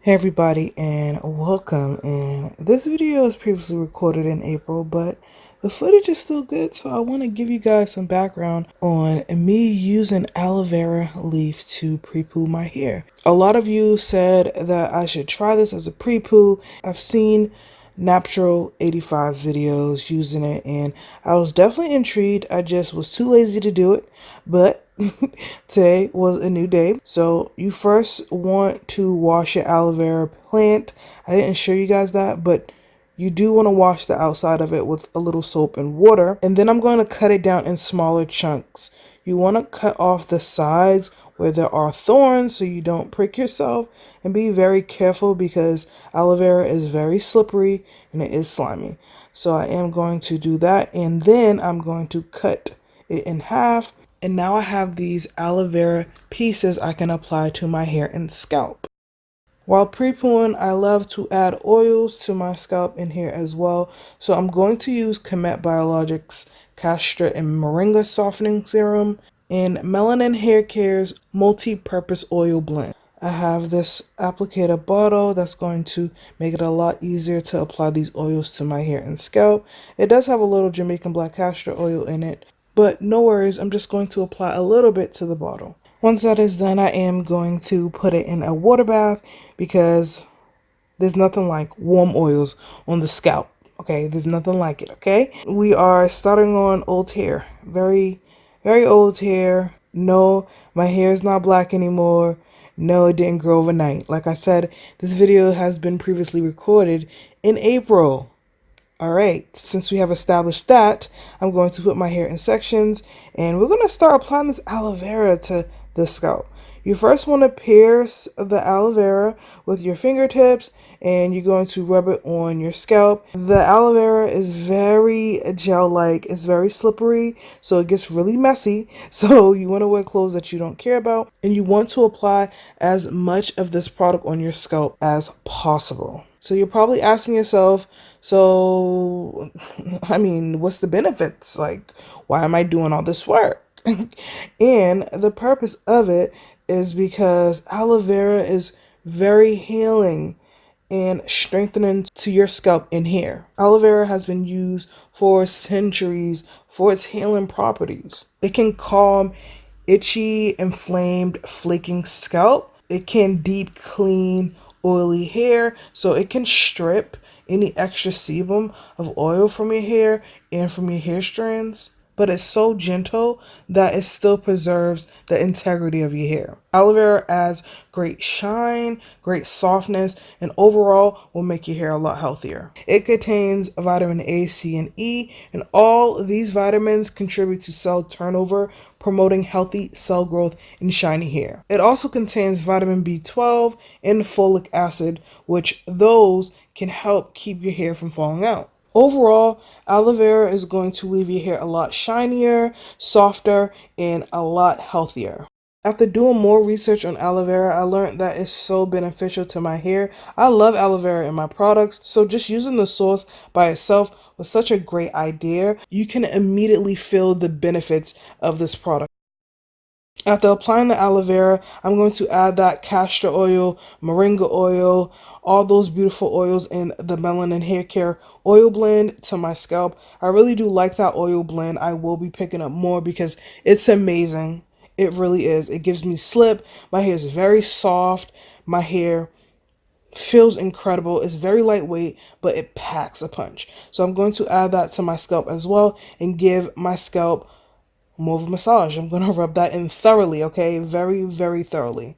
Hey everybody, and welcome. And this video was previously recorded in April, but the footage is still good, so I want to give you guys some background on me using aloe vera leaf to pre-poo my hair. A lot of you said that I should try this as a pre-poo. I've seen NAPTURAL85 videos using it, and I was definitely intrigued. I just was too lazy to do it, but today was a new day. So you first want to wash your aloe vera plant. I didn't show you guys that, but you do want to wash the outside of it with a little soap and water. And then I'm going to cut it down in smaller chunks. You want to cut off the sides where there are thorns so you don't prick yourself, and be very careful because aloe vera is very slippery and it is slimy. So I am going to do that, and then I'm going to cut it in half. And now I have these aloe vera pieces I can apply to my hair and scalp. While pre-pooing, I love to add oils to my scalp and hair as well. So I'm going to use Comet Biologics Castor and Moringa Softening Serum and Melanin Hair Care's Multi-Purpose Oil Blend. I have this applicator bottle that's going to make it a lot easier to apply these oils to my hair and scalp. It does have a little Jamaican black castor oil in it, but no worries, I'm just going to apply a little bit to the bottle. Once that is done, I am going to put it in a water bath because there's nothing like warm oils on the scalp. Okay, there's nothing like it. Okay, we are starting on old hair, very old hair. No, my hair is not black anymore. No, it didn't grow overnight. Like I said, this video has been previously recorded in April. All right, since we have established that, I'm going to put my hair in sections, and we're going to start applying this aloe vera to the scalp. You first want to pierce the aloe vera with your fingertips, and you're going to rub it on your scalp. The aloe vera is very gel-like. It's very slippery, so it gets really messy. So you want to wear clothes that you don't care about, and you want to apply as much of this product on your scalp as possible. So you're probably asking yourself, so, I mean, what's the benefits? Like, why am I doing all this work? And the purpose of it is because aloe vera is very healing and strengthening to your scalp and hair. Aloe vera has been used for centuries for its healing properties. It can calm itchy, inflamed, flaking scalp. It can deep clean oily hair, so it can strip any extra sebum of oil from your hair and from your hair strands, but it's so gentle that it still preserves the integrity of your hair. Aloe vera adds great shine, great softness, and overall will make your hair a lot healthier. It contains vitamin A, C, and E, and all these vitamins contribute to cell turnover, promoting healthy cell growth and shiny hair. It also contains vitamin B12 and folic acid, which those can help keep your hair from falling out. Overall, aloe vera is going to leave your hair a lot shinier, softer, and a lot healthier. After doing more research on aloe vera, I learned that it's so beneficial to my hair. I love aloe vera in my products, so just using the source by itself was such a great idea. You can immediately feel the benefits of this product. After applying the aloe vera, I'm going to add that castor oil, moringa oil, all those beautiful oils in the Melanin Hair Care oil blend to my scalp. I really do like that oil blend. I will be picking up more because it's amazing. It really is. It gives me slip. My hair is very soft. My hair feels incredible. It's very lightweight, but it packs a punch. So I'm going to add that to my scalp as well and give my scalp more of a massage. I'm going to rub that in thoroughly, okay? Very thoroughly.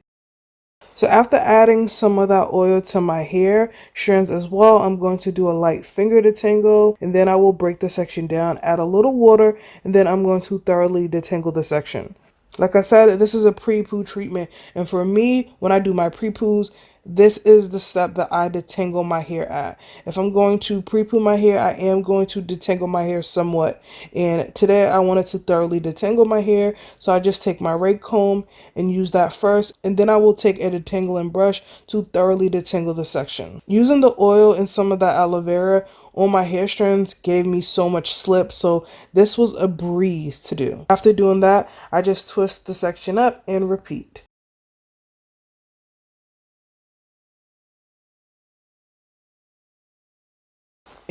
So after adding some of that oil to my hair strands as well, I'm going to do a light finger detangle, and then I will break the section down, add a little water, and then I'm going to thoroughly detangle the section. Like I said, this is a pre-poo treatment, and for me, when I do my pre-poos, this is the step that I detangle my hair at. If I'm going to pre-poo my hair, I am going to detangle my hair somewhat. And today I wanted to thoroughly detangle my hair, so I just take my rake comb and use that first, and then I will take a detangling brush to thoroughly detangle the section. Using the oil and some of that aloe vera on my hair strands gave me so much slip, so this was a breeze to do. After doing that, I just twist the section up and repeat.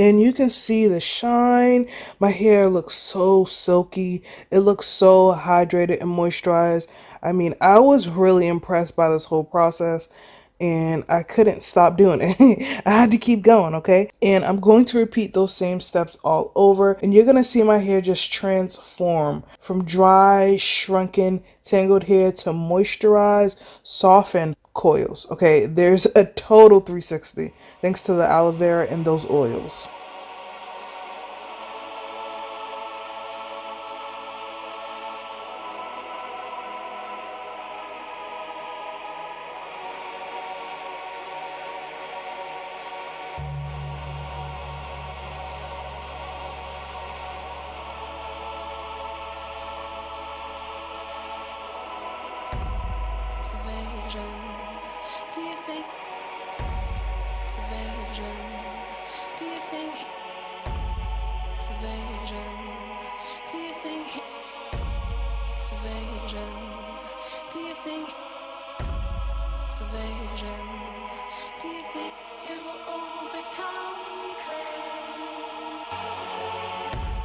And you can see the shine. My hair looks so silky. It looks so hydrated and moisturized. I mean, I was really impressed by this whole process and I couldn't stop doing it. I had to keep going, okay? And I'm going to repeat those same steps all over, and you're gonna see my hair just transform from dry, shrunken, tangled hair to moisturized, softened coils, okay? There's a total 360 thanks to the aloe vera and those oils. Do you think evasion? Do you think evasion? Do you think evasion? Do you think evasion? Do you think it will all become clear?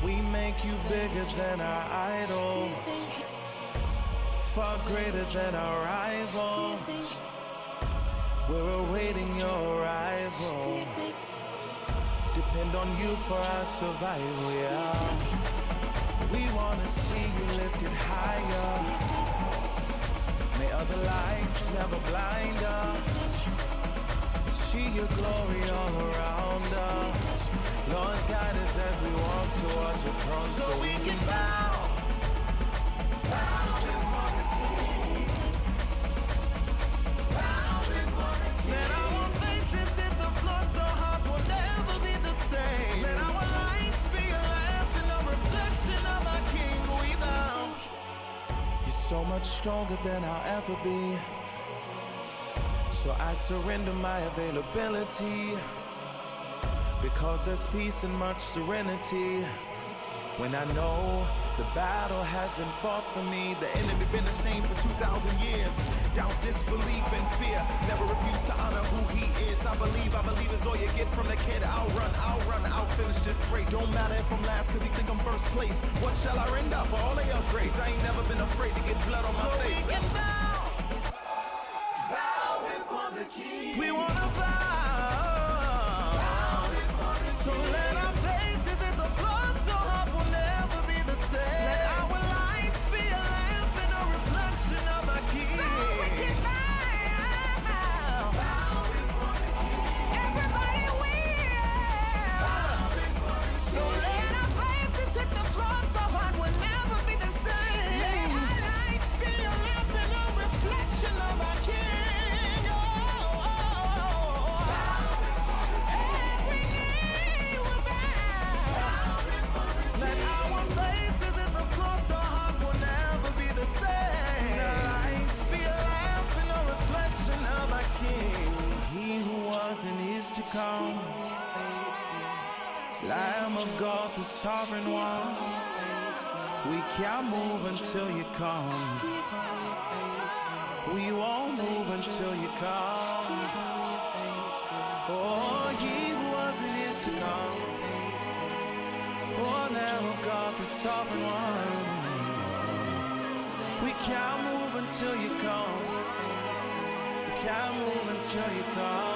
We make you bigger than our idols, far greater than our rivals. We're awaiting your arrival. Depend on you for our survival, yeah. We wanna see you lifted higher. May other lights never blind us. See your glory all around us. Lord, guide us as we walk towards your throne so we can bow. Let our faces hit the floor so hard we'll never be the same. Let our lights be a lamp and a reflection of our King we bow. You're so much stronger than I'll ever be. So I surrender my availability, because there's peace and much serenity when I know the battle has been fought for me. The enemy been the same for 2,000 years. Doubt, disbelief, and fear never refuse to honor who he is. I believe is all you get from the kid. I'll run, I'll finish this race. Don't matter if I'm last, cause he think I'm first place. What shall I render for all of your grace? I ain't never been afraid to get blood on my face. We can bow before the King. We wanna bow before the King. So let our faces hit the floor so hard we'll never be the same. Let our lights be a lamp and a reflection of our King. So we can bow before the King. Everybody will bow before the King. So let our faces hit the floor so hard we'll never be the same. Let our lights be a lamp and a reflection of our King. He who was and is to come, Lamb of God, the sovereign one. We can't move until you come. We won't move until you come. Oh, he who was and is to come. Oh, Lamb of God, the sovereign one. We can't move until you come. Can't move until you come.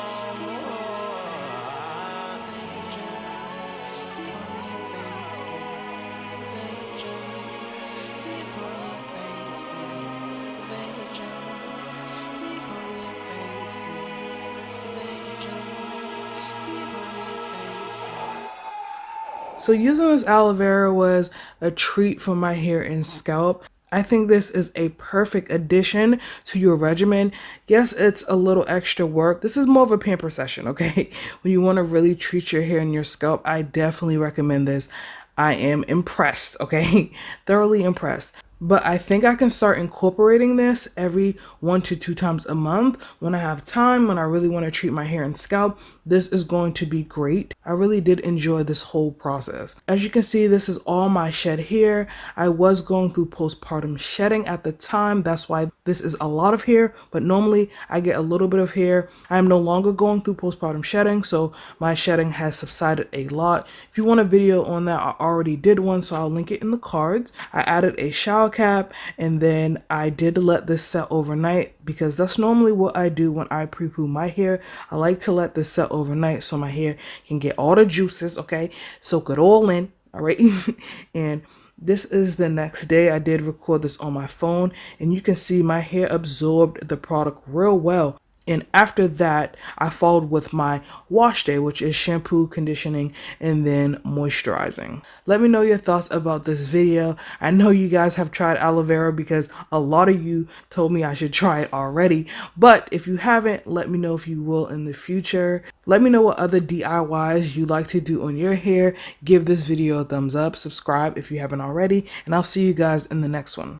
So using this aloe vera was a treat for my hair and scalp. I think this is a perfect addition to your regimen. Yes, it's a little extra work. This is more of a pamper session, okay? When you want to really treat your hair and your scalp, I definitely recommend this. I am impressed, okay? Thoroughly impressed. But I think I can start incorporating this every 1 to 2 times a month when I have time, when I really want to treat my hair and scalp. This is going to be great. I really did enjoy this whole process. As you can see, this is all my shed hair. I was going through postpartum shedding at the time. That's why this is a lot of hair, but normally I get a little bit of hair. I am no longer going through postpartum shedding, so my shedding has subsided a lot. If you want a video on that, I already did one, so I'll link it in the cards. I added a shower cap, and then I did let this set overnight because that's normally what I do when I pre-poo my hair. I like to let this set overnight so my hair can get all the juices, okay? Soak it all in, all right? And this is the next day. I did record this on my phone, and you can see my hair absorbed the product real well. And after that, I followed with my wash day, which is shampoo, conditioning, and then moisturizing. Let me know your thoughts about this video. I know you guys have tried aloe vera because a lot of you told me I should try it already. But if you haven't, let me know if you will in the future. Let me know what other DIYs you like to do on your hair. Give this video a thumbs up, subscribe if you haven't already, and I'll see you guys in the next one.